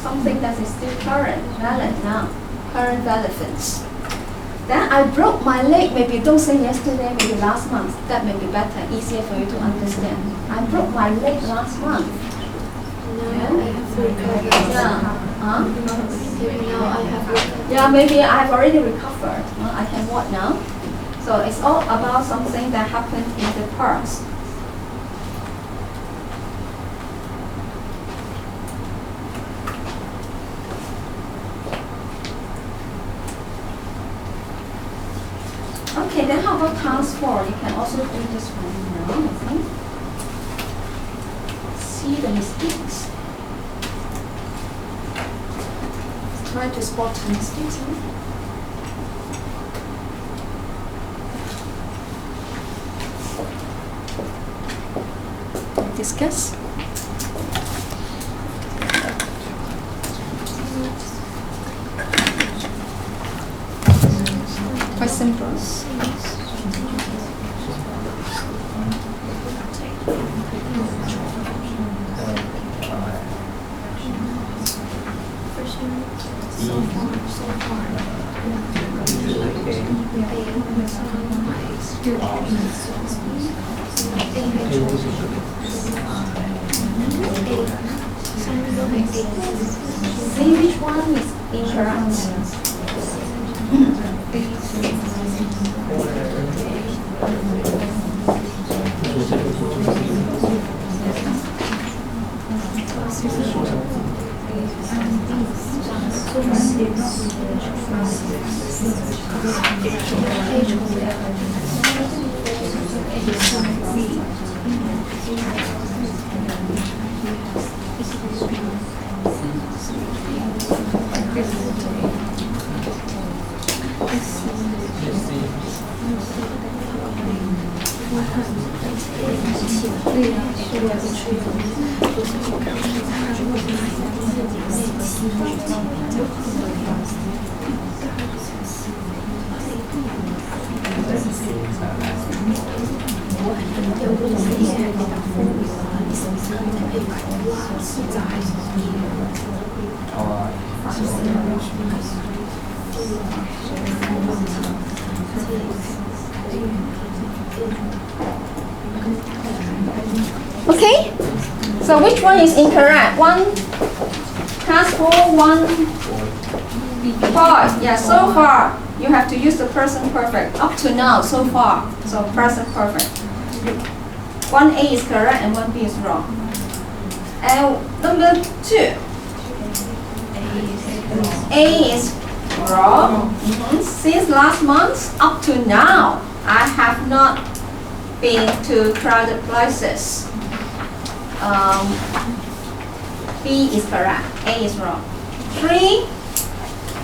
something that is still current, valid now, current relevance. Then I broke my leg, maybe don't say yesterday, maybe last month. That may be better, easier for you to understand. I broke my leg last month. Yeah, maybe I have already recovered. I can walk now. So it's all about something that happened in the past. Okay, then how about task 4? You can also do this one now, I think. See the mistakes. Try to spot the mistakes. Discuss. Quite simple. See which one is incorrect. Okay, so which one is incorrect? One, task 4, 1, 4. Yeah, so far you have to use the present perfect. Up to now, so far, so present perfect. 1A is correct and 1B is wrong. And number 2, A is wrong. Since last month up to now, I have not been to crowded places. B is correct. A is wrong. 3,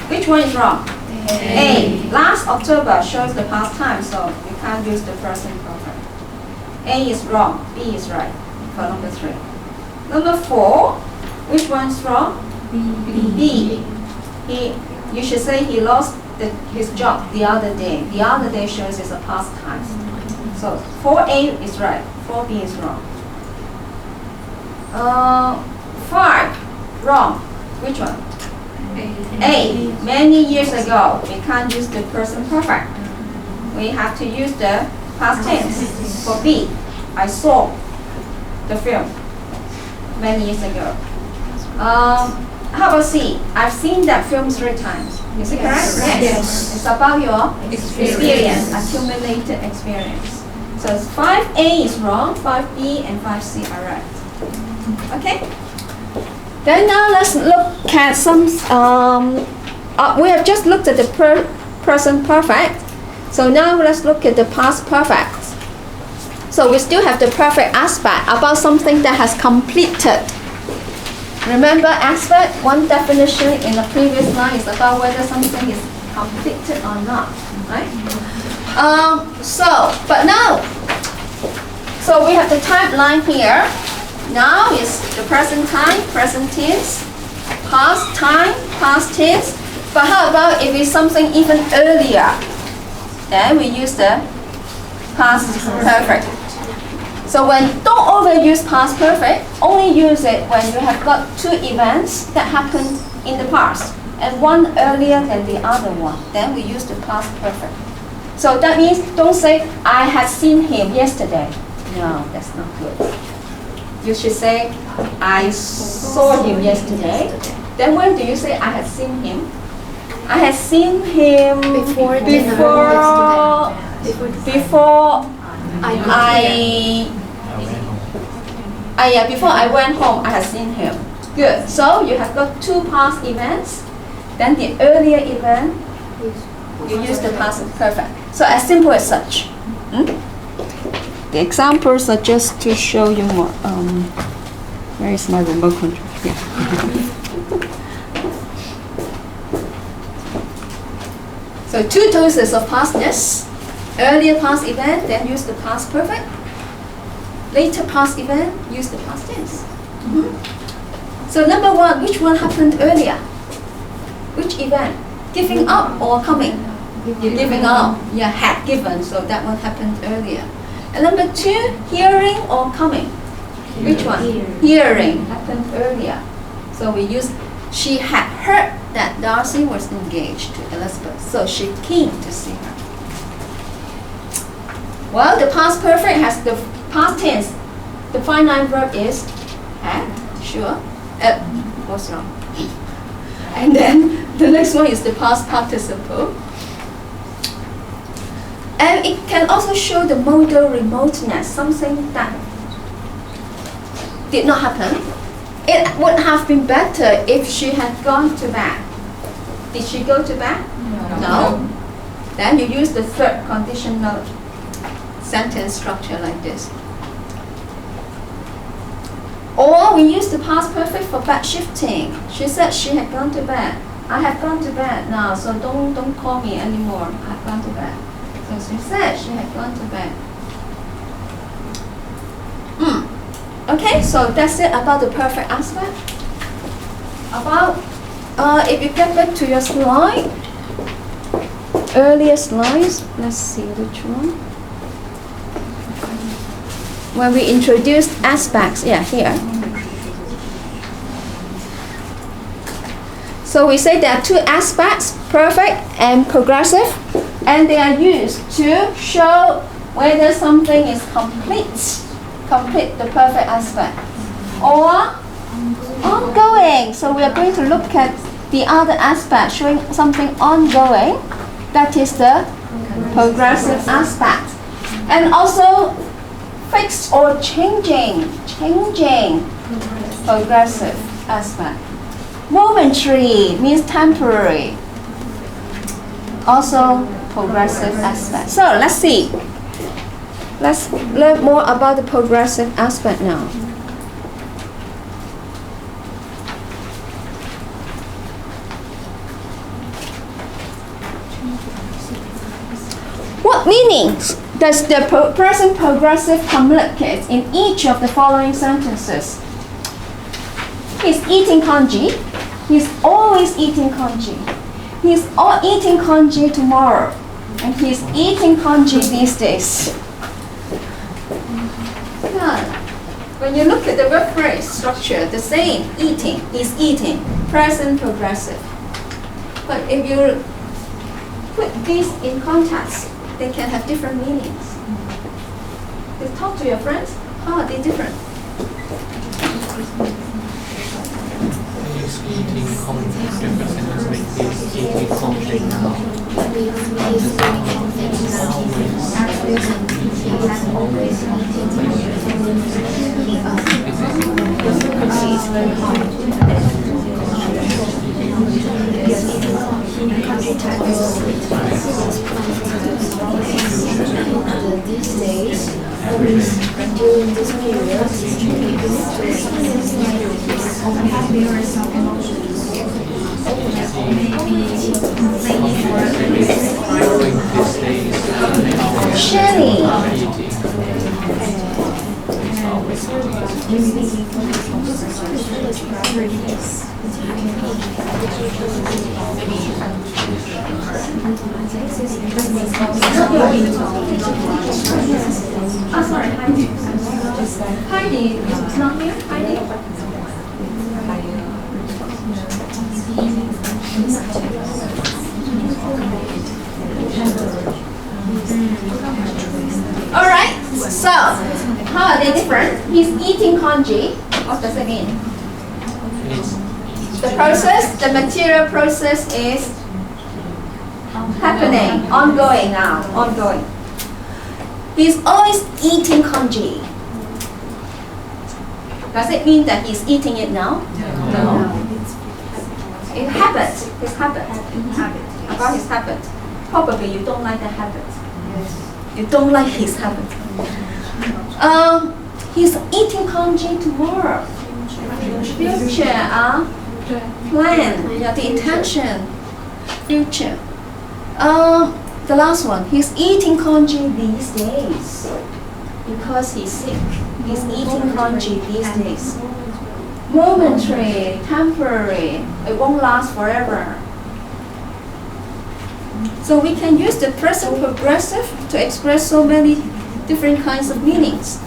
which one is wrong? A. Last October shows the past time, so you can't use the present perfect. A is wrong. B is right for number 3. Number 4, which one is wrong? B. You should say he lost his job the other day. The other day shows it's a past time. So 4A is right. 4B is wrong. 5, wrong. Which one? A. Many years ago, we can't use the present perfect. We have to use the past tense. For B, I saw the film many years ago. How about C? I've seen that film 3 times. Is it correct? Yes. It's about your experience, accumulated experience. So 5A is wrong, 5B and 5C are right. Okay? Then now let's look at some, we have just looked at the present perfect. So now let's look at the past perfect. So we still have the perfect aspect about something that has completed. Remember aspect, one definition in the previous line is about whether something is completed or not, right? But now, so we have the timeline here. Now is the present time, present tense, past time, past tense. But how about if it's something even earlier? Then we use the past perfect. So don't overuse past perfect. Only use it when you have got two events that happened in the past, and one earlier than the other one. Then we use the past perfect. So that means don't say I had seen him yesterday. No, that's not good. You should say I saw him yesterday. Then when do you say I had seen him? I had seen him before I went home. I had seen him. Good. So you have got two past events. Then the earlier event, you use the past perfect. So as simple as such. The examples are just to show you more. Where is my remote control? Yeah. So two doses of pastness. Earlier past event, then use the past perfect. Later past event, use the past tense. So number one, which one happened earlier? Which event? Giving up or coming? Giving up. Yeah, had given, so that one happened earlier. And number two, hearing or coming? Which one? Hearing happened earlier. So we use, she had heard that Darcy was engaged to Elizabeth, so she came to see her. Well, the past perfect has the past tense. The finite verb is had, sure. What's wrong? And then the next one is the past participle. And it can also show the modal remoteness, something that did not happen. It would have been better if she had gone to bed. Did she go to bed? No. Then you use the third conditional sentence structure like this. Or we use the past perfect for bed shifting. She said she had gone to bed. I have gone to bed now, so don't call me anymore. I have gone to bed. So she said she had gone to bed. Okay, so that's it about the perfect aspect. About, if you get back to your slide, earlier slides, let's see which one. When we introduced aspects, yeah, here. So we say there are two aspects, perfect and progressive, and they are used to show whether something is complete, the perfect aspect, or ongoing. So we are going to look at the other aspect showing something ongoing, that is the progressive aspect. And also fixed or changing, progressive aspect. Momentary means temporary, also progressive aspect. So let's see. Let's learn more about the progressive aspect now. What meanings does the present progressive communicate in each of the following sentences? He's eating congee. He's always eating congee. He's eating congee tomorrow. And he's eating congee these days. Yeah. When you look at the verb phrase structure, the same, eating, he's eating, present progressive. But if you put these in context, they can have different meanings. You talk to your friends, they're different. He's eating congee. Different sentence like he's eating congee now. These days, during this period, Shelly. sorry. Heidi is not here. Heidi. All right. So how are they different? He's eating congee. What does it mean? The process, the material process is happening, ongoing now, ongoing. He's always eating congee. Does it mean that he's eating it now? No. It happens. His habit. About his habit. Probably you don't like the habit. You don't like his habit. He's eating congee tomorrow. Future, plan, yeah, the intention, future. The last one, he's eating congee these days because he's sick. He's eating congee these days. Momentary, temporary, it won't last forever. So we can use the present progressive to express so many different kinds of meanings.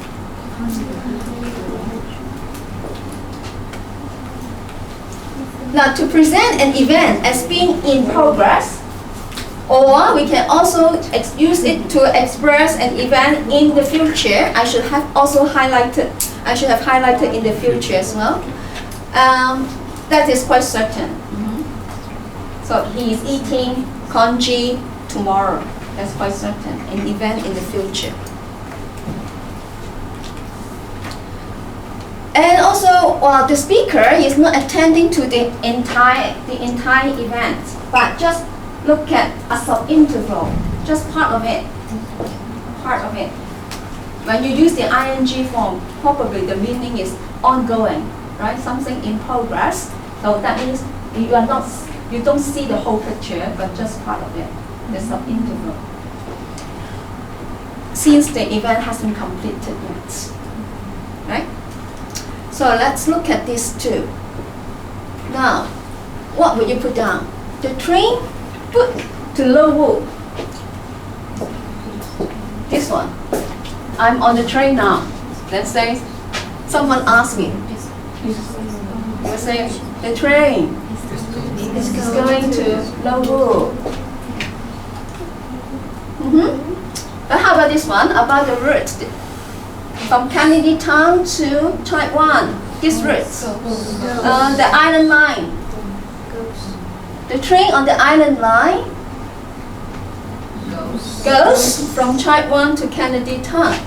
Now, to present an event as being in progress, or we can also use it to express an event in the future. I should have highlighted in the future as well. That is quite certain. So he is eating congee tomorrow. That's quite certain. An event in the future. And also, the speaker is not attending to the entire event, but just look at a sub-interval, just part of it. Part of it. When you use the ing form, probably the meaning is ongoing, right? Something in progress. So that means you don't see the whole picture, but just part of it, the sub-interval. Since the event hasn't completed yet, right? So let's look at these two. Now, what would you put down? The train put to Lo Wu. This one. I'm on the train now. Let's say someone asks me. You say the train is going to Lo Wu. But how about this one? About the route from Kennedy Town to Taiwan. This route. The Island Line. The train on the Island Line goes from Taiwan to Kennedy Town.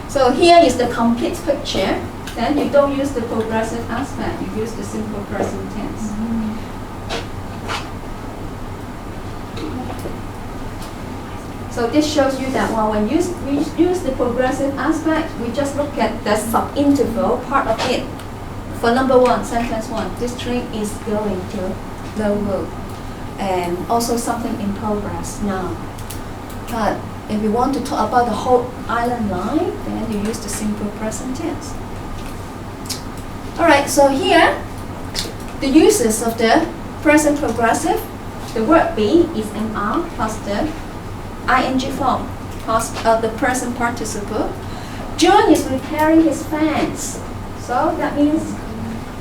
So here is the complete picture. Then you don't use the progressive aspect, you use the simple present tense. So this shows you that when we use the progressive aspect, we just look at the sub-interval part of it. For number one, sentence one, this train is going to Lo Wu. And also something in progress now. But if we want to talk about the whole island line, then you use the simple present tense. Alright, so here, the uses of the present progressive, the verb be is MR plus the ing form plus the present participle. John is repairing his fence. So that means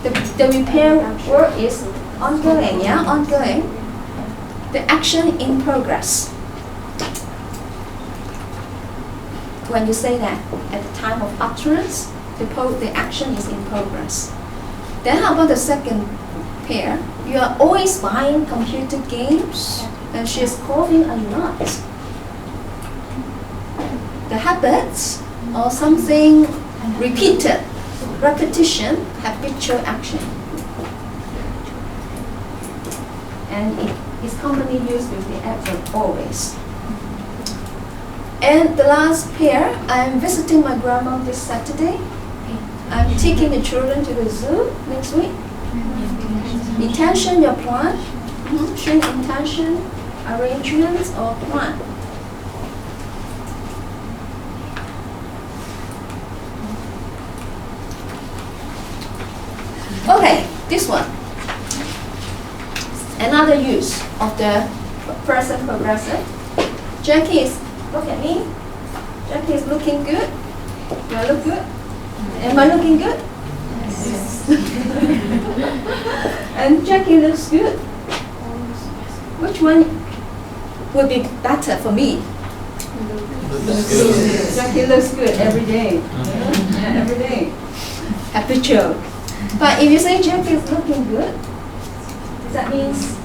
the repair work is ongoing, yeah, ongoing. The action in progress. When you say that at the time of utterance, the action is in progress. Then how about the second pair? You are always buying computer games, and she is coughing a lot. The habits or something repeated, repetition, habitual action. And it is commonly used with the adverb always. And the last pair, I'm visiting my grandma this Saturday. I'm taking the children to the zoo next week. Intention, your plan. Showing intention, arrangements, or plan. Okay, this one. Another use of the present progressive. Jackie is, look at me. Jackie is looking good. Do I look good? Am I looking good? And Jackie looks good. Which one would be better for me? Jackie looks good every day. Yeah, every day. Habitual. But if you say Jackie is looking good, that means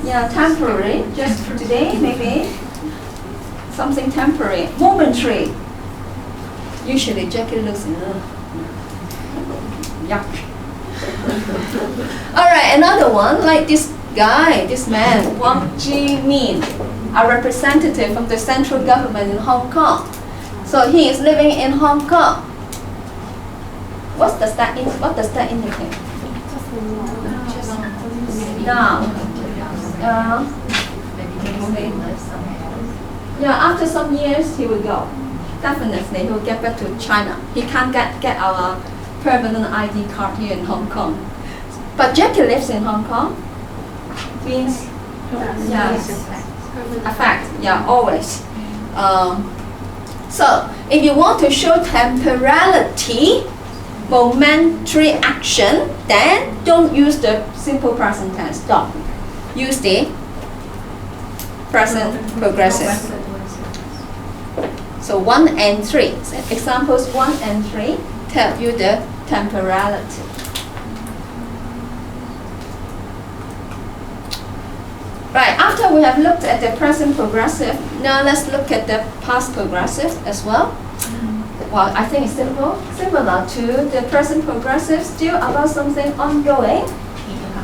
yeah, temporary, just for today maybe. Something temporary, momentary. Usually Jackie looks yuck. Alright, another one, like this guy, this man, Wang Jimin, a representative from the central government in Hong Kong. So he is living in Hong Kong. What does that indicate? Now, after some years he will go. Definitely he will get back to China. He can't get our permanent ID card here in Hong Kong. But Jackie lives in Hong Kong. Means a fact. Yeah, always. So if you want to show temporality, momentary action, then don't use the simple present tense. Stop. Use the present progressive. So 1 and 3. So examples 1 and 3 tell you the temporality. Right, after we have looked at the present progressive, now let's look at the past progressive as well. Well, I think it's similar to the present progressive, still about something ongoing,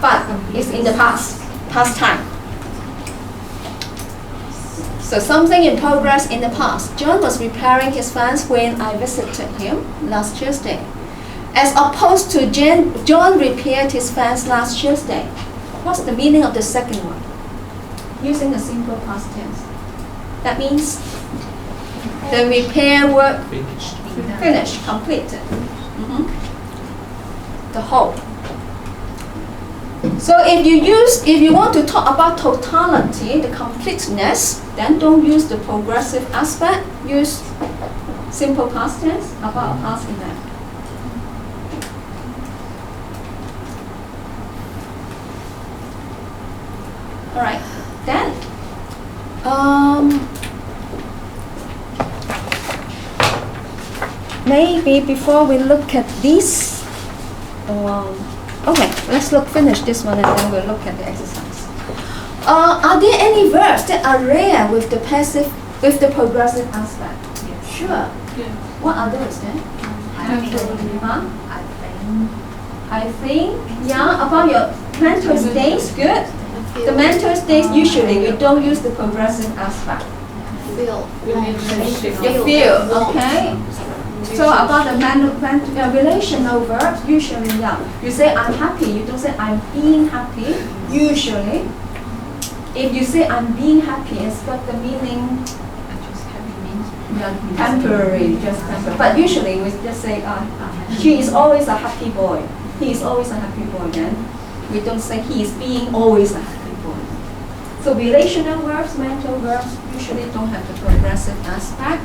but it's in the past time. So something in progress in the past. John was repairing his fence when I visited him last Tuesday. As opposed to John repaired his fence last Tuesday. What's the meaning of the second one? Using a simple past tense. That means the repair work finished, completed. The whole. So if you want to talk about totality, the completeness, then don't use the progressive aspect. Use simple past tense about a past event. All right. Then, maybe before we look at this, okay, let's finish this one and then we'll look at the exercise. Are there any verbs that are rare with the passive, with the progressive aspect? Yes. Sure. Yeah. What are those then? I think. Yeah, about your mental states, good. The mental states, usually we don't use the progressive aspect. Feel. You feel, okay? So about the relational verbs, usually, you say I'm happy, you don't say I'm being happy, usually. If you say I'm being happy, it's got the meaning temporary, just temporary. But usually we just say, she is always a happy boy. He is always a happy boy then. We don't say he is being always a happy boy. So relational verbs, mental verbs, usually don't have the progressive aspect.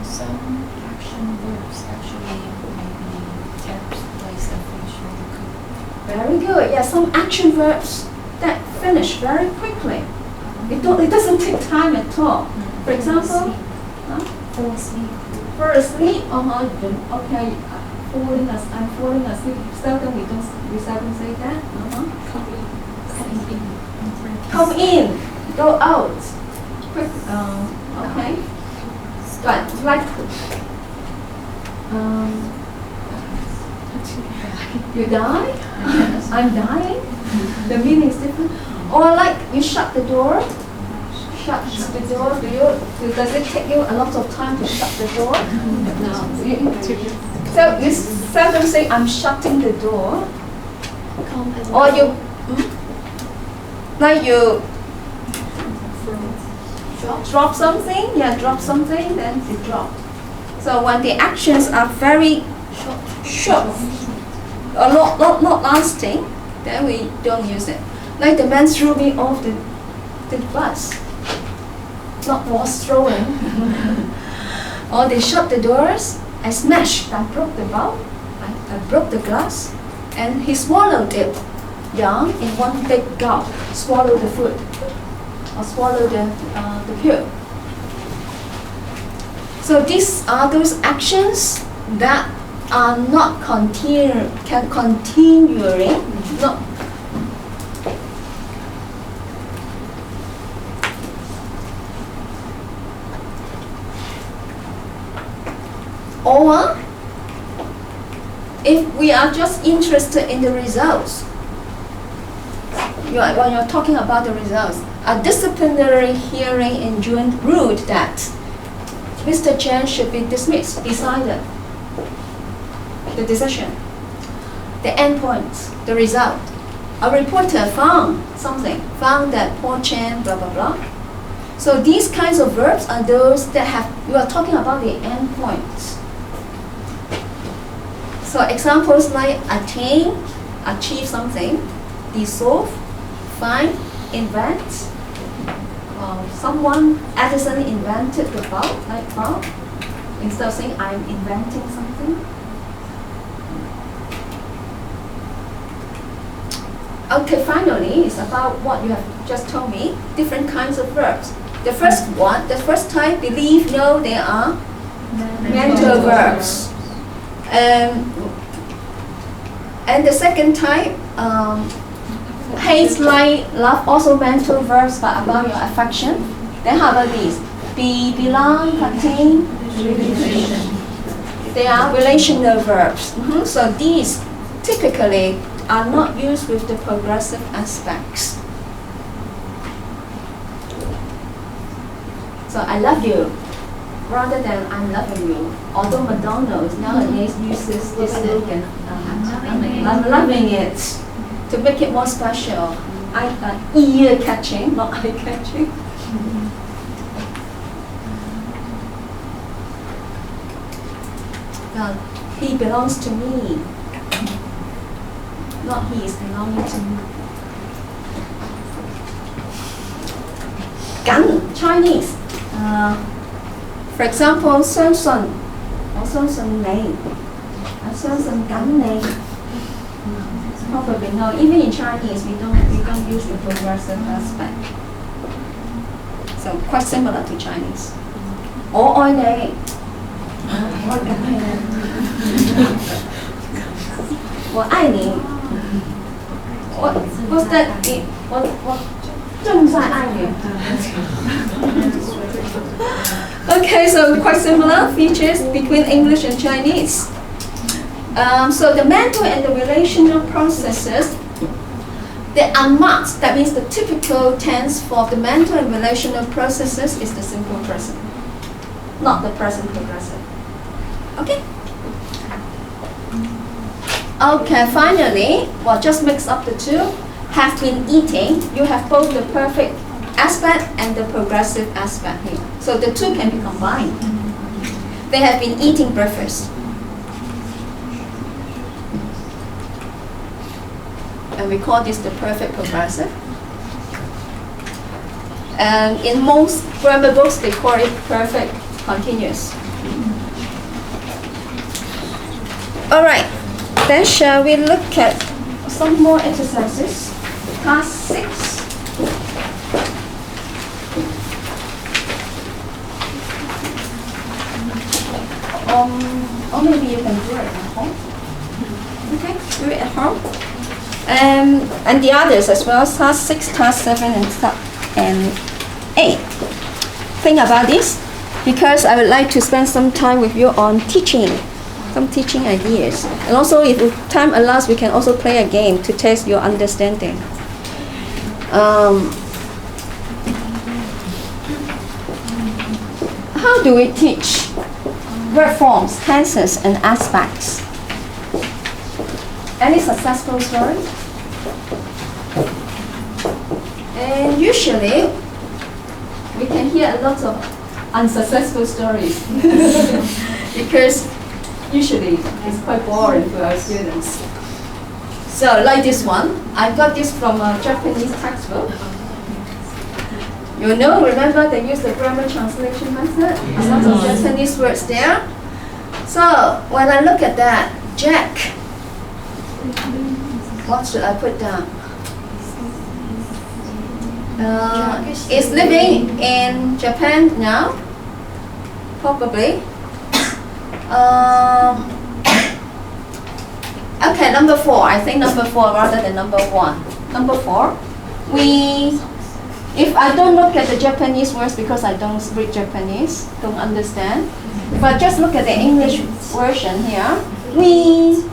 Some action verbs actually maybe take place of facial. Very good. Yeah, some action verbs that finish very quickly. It doesn't take time at all. For example, Fall asleep. fall asleep. Okay. I'm falling asleep. We seldom say that. Come in. Go out. Quick. Okay. But like, you die? I'm dying? The meaning is different. Or like you shut the door. Shut the door. Does it take you a lot of time to shut the door? No. So you seldom say I'm shutting the door. Or you, like you drop something, drop something, then it dropped. So when the actions are very short, or not lasting, then we don't use it. Like the man threw me off the bus. not was throwing. Or they shut the doors, I smashed, I broke the bowl, I broke the glass, and he swallowed it down in one big gulp, swallow the food, or swallow the pill. So these are those actions that are not continually, not or if we are just interested in the results, when you're talking about the results, a disciplinary hearing in June ruled that Mr. Chen should be dismissed, decided the decision, the endpoints, the result. A reporter found that Paul Chen, blah, blah, blah. So these kinds of verbs are those that you are talking about the endpoints. So examples like attain, achieve something, dissolve, find, invent. Edison invented the bulb, light bulb. Instead of saying I'm inventing something. Okay, finally, it's about what you have just told me, different kinds of verbs. The first type, believe, know, they are mental verbs. And the second type, hate, like, love, also mental verbs, but about your affection. Then how about these? Be, belong, contain. They are relational verbs. So these typically are not used with the progressive aspects. So I love you, rather than I'm loving you. Although McDonald's nowadays uses this slogan, I'm loving it, to make it more special. Ear catching, not eye catching. He belongs to me, not he is belonging to me. Gan, Chinese. For example, 相信，我相信你，我相信緊你。Probably no. Even in Chinese, we don't use the progressive aspect. So quite similar to Chinese. 我愛你，我愛你。What's that? 我正在愛你。Okay, so quite similar features between English and Chinese. So the mental and the relational processes, they are marked. That means the typical tense for the mental and relational processes is the simple present, not the present progressive. Okay? Okay, finally, just mix up the two. Have been eating, you have both the perfect aspect and the progressive aspect here. So the two can be combined. They have been eating breakfast. And we call this the perfect progressive. And in most grammar books, they call it perfect continuous. All right, then shall we look at some more exercises? Task 6. Or maybe you can do it at home. Okay, do it at home. And the others as well, task 6, task 7, and 8. Think about this, because I would like to spend some time with you on teaching, some teaching ideas. And also, if time allows, we can also play a game to test your understanding. How do we teach verb forms, tenses, and aspects? Any successful story? And usually, we can hear a lot of unsuccessful stories because usually it's quite boring for our students. So like this one, I got this from a Japanese textbook. You know, remember they use the grammar translation method? A lot of Japanese words there. So when I look at that, Jack, what should I put down? Is living in Japan now? Probably. Okay, number 4. I think number 4 rather than number 1. Number 4, if I don't look at the Japanese words because I don't speak Japanese, don't understand, if I just look at the English version here, we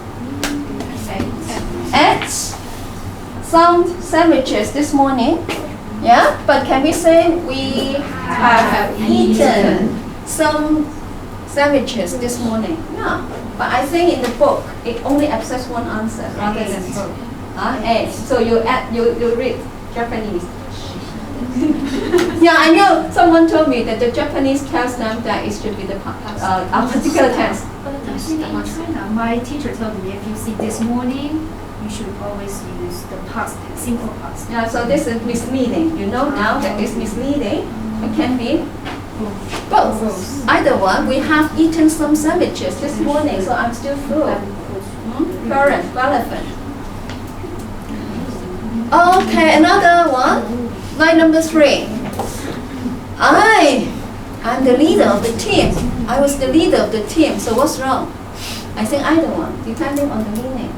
ate some sandwiches this morning. Yeah, but can we say we have eaten some sandwiches this morning? No, but I think in the book it only accepts one answer rather than both. Ate. So you read Japanese. Yeah, I know. Someone told me that the Japanese tells them that it should be a particular tense. But I think in China, my teacher told me if you see this morning, you should always use the past tense, simple past. Yeah, so this is misleading. You know now that it's misleading. It can be both. Either one. We have eaten some sandwiches this morning, so I'm still full. Current, relevant. Okay, another one. Line number 3. I'm the leader of the team. I was the leader of the team, so what's wrong? I think either one, depending on the meaning.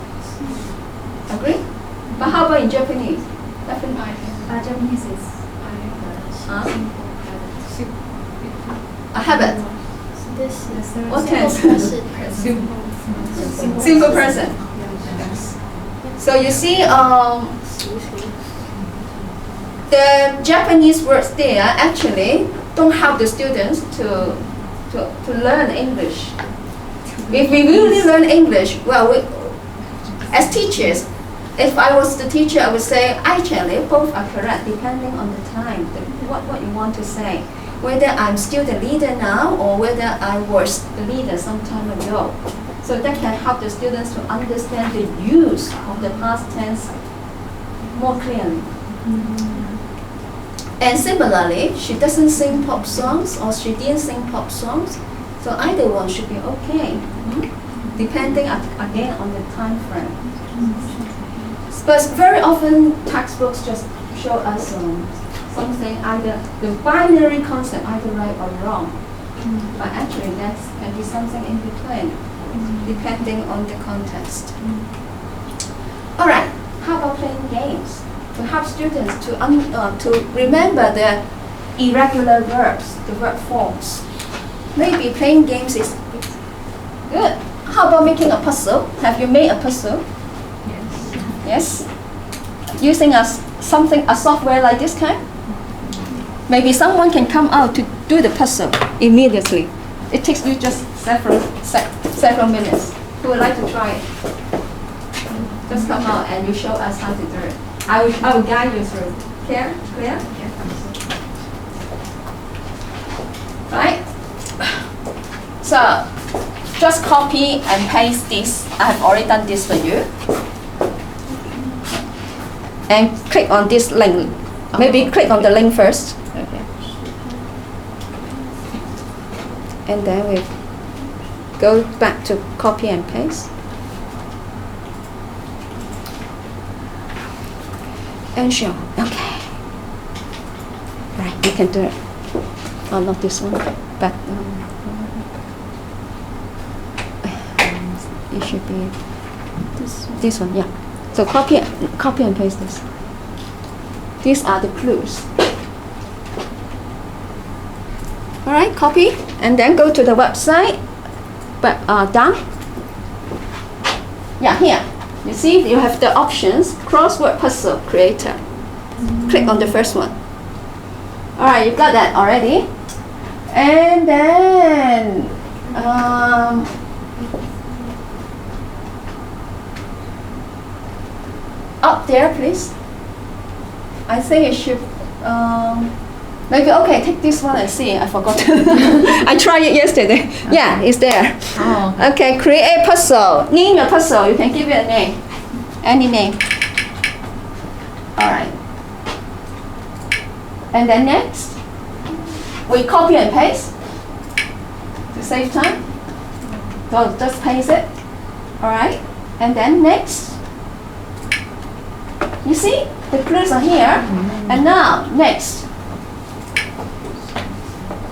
Agree? But how about in Japanese? Definitely. Japanese is A habit. this is What tense? Simple Simple present. So you see, the Japanese words there actually don't help the students to learn English. If we really learn English, well, as teachers, if I was the teacher, I would say actually both are correct depending on the time, what you want to say. Whether I'm still the leader now or whether I was the leader some time ago. So that can help the students to understand the use of the past tense more clearly. And similarly, she doesn't sing pop songs or she didn't sing pop songs, so either one should be okay, depending again on the time frame. But very often textbooks just show us something, either the binary concept, either right or wrong. But actually that can be something in between, depending on the context. All right, how about playing games? To help students to remember the irregular verbs, the verb forms. Maybe playing games is good. How about making a puzzle? Have you made a puzzle? Yes. Using a software like this kind? Maybe someone can come out to do the puzzle immediately. It takes you just several minutes. Who would like to try it? Just come out and you show us how to do it. I will guide you through. Clear? Right? So, just copy and paste this. I have already done this for you. And click on this link. Maybe click on the link first. Okay. And then we go back to copy and paste. And show. Okay. Right, you can do it. Oh, not this one, but it should be this one. Yeah. So copy and paste this. These are the clues. All right, copy and then go to the website. But done. Yeah, here. You see, you have the options, crossword puzzle creator. Click on the first one. All right, you got that already. And then, up there, please. I think it should, maybe, okay, take this one and see. I forgot. I tried it yesterday. Yeah, it's there. Oh. Okay, create a puzzle. Name your puzzle. You can give it a name. Any name. All right. And then next, we copy and paste to save time. So just paste it. Alright? And then next, you see the clues are here. And now, next,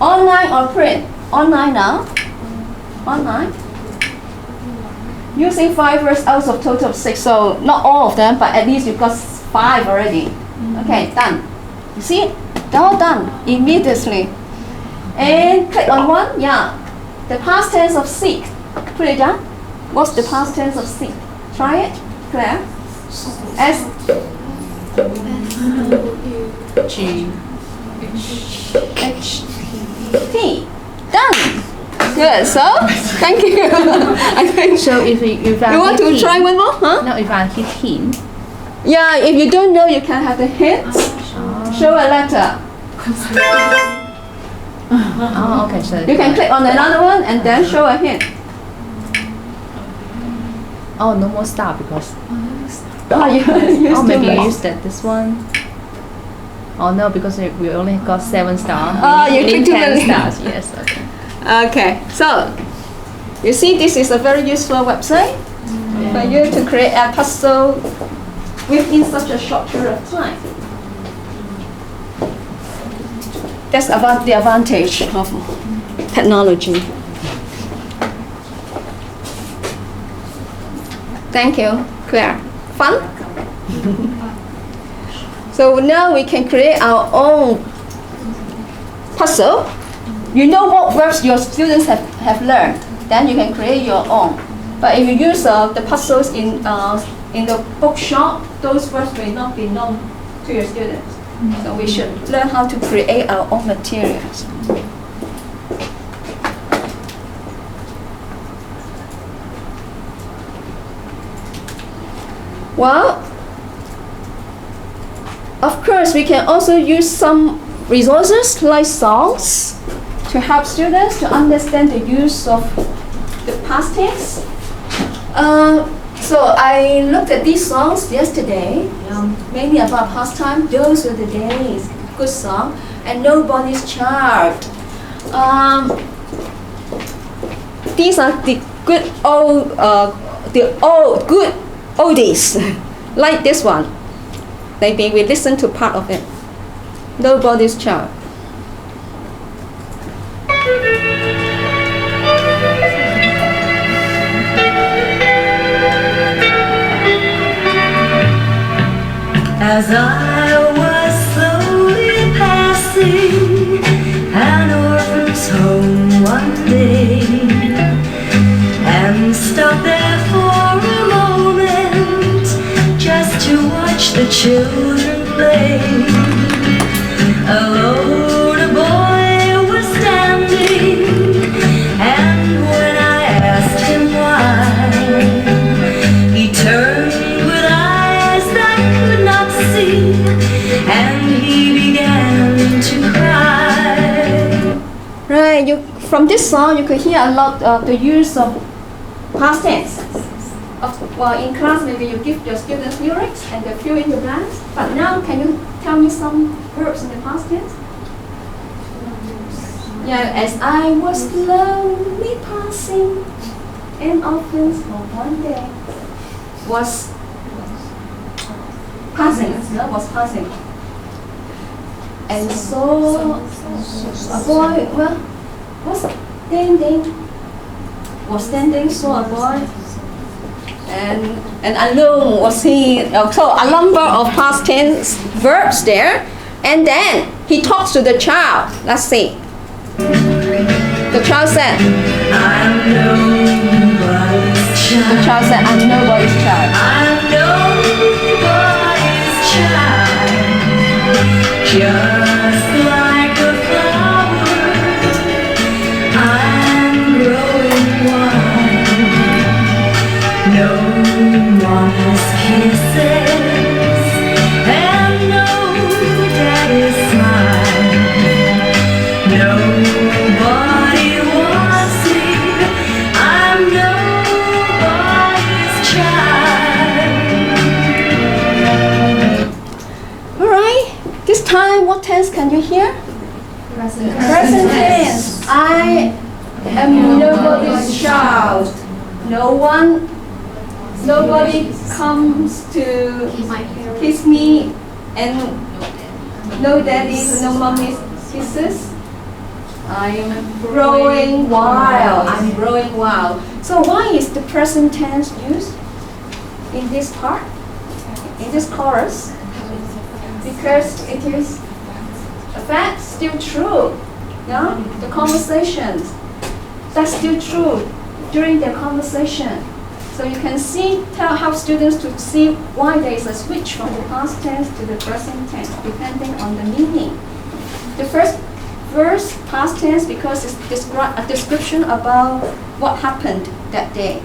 online or print? Online now. Online. Using 5 words out of total of 6. So not all of them, but at least you've got 5 already. Okay, done. You see? They're all done immediately. And click on one. Yeah. The past tense of seek. Put it down. What's the past tense of seek? Try it. Claire. S. G. H. T. Done. Good. So, thank you. I think. So if I You want hit to him, try one more? Huh? No, if I hit him. Yeah. If you don't know, you can have the hint. Show a letter. Oh, okay. So You can click on another one and then show a hint. Oh, no more star because. Oh, you used Oh, maybe to you make- use this one. Oh no, because we only got 7 stars. Oh, you we need clicked too 10 many. stars. Yes. Okay. Okay, so you see this is a very useful website for you to create a puzzle within such a short period of time. That's about the advantage of technology. Thank you, Claire. Fun? So now we can create our own puzzle. You know what words your students have learned, then you can create your own. But if you use the puzzles in the bookshop, those words may not be known to your students. So we should learn how to create our own materials. Well, of course, we can also use some resources like songs to help students to understand the use of the past tense. So I looked at these songs yesterday, mainly about past time. Those were the days. Good song. And Nobody's Child. These are the good good oldies, like this one. Maybe we listen to part of it. Nobody's Child. As I was slowly passing an orphan's home one day, and stopped there for a moment just to watch the children play. Alone a boy was standing, and when I asked him why, he turned with eyes that could not see, and he began to cry. Right, from this song you could hear a lot of the use of past tense. Well, in class maybe you give your students lyrics and they fill in the blanks. But now can you tell me some verbs in the past tense? Yeah, as I was slowly passing, an orphan's home one day was passing. No, was passing. And so a boy, well, was standing, saw a boy, and alone was he. So a number of past tense verbs there, and then he talks to the child. Let's see. The child said, I'm nobody's the child. child said, I'm nobody's child. I'm nobody's child. Just like a flower, I'm growing wild. No mama's kisses and no daddy's smile. Nobody wants me. I'm nobody's child. All right. This time, what tense can Can you hear? Present Present tense. I am nobody's child. Nobody comes to kiss me, and no daddy, no mommy kisses. I am growing wild. I'm growing wild. So why is the present tense used in this part, in this chorus? Because it is a fact, still true. Yeah, the conversations, that's still true during their conversation. So you can tell how students to see why there is a switch from the past tense to the present tense, depending on the meaning. The first verse, past tense, because it's a description about what happened that day.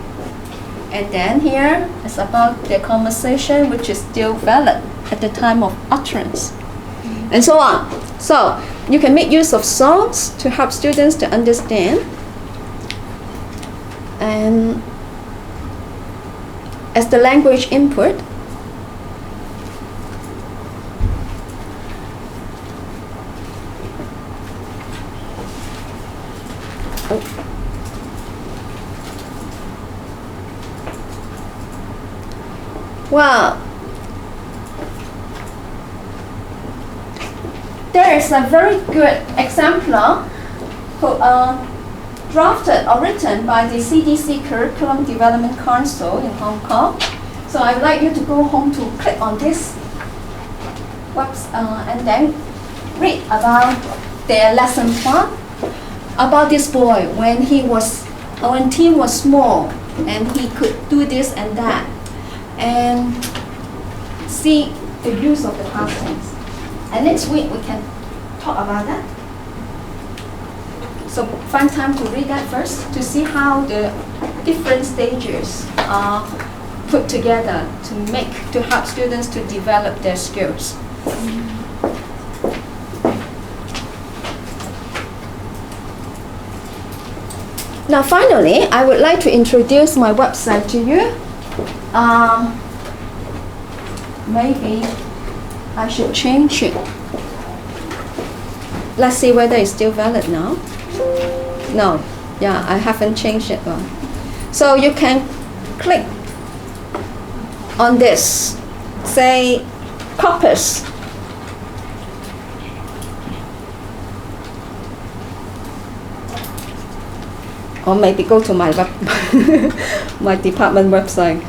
And then here, it's about their conversation, which is still valid at the time of utterance. And so on. So you can make use of songs to help students to understand. And as the language input, well, there is a very good exemplar drafted or written by the CDC Curriculum Development Council in Hong Kong. So I would like you to go home to click on this and then read about their lesson plan about this boy when Tim was small and he could do this and that, and see the use of the past tense. And next week we can talk about that. So find time to read that first to see how the different stages are put together to help students to develop their skills. Now finally, I would like to introduce my website to you. Maybe I should change it. Let's see whether it's still valid now. No, yeah, I haven't changed it. So you can click on this, say corpus. Or maybe go to my my department website.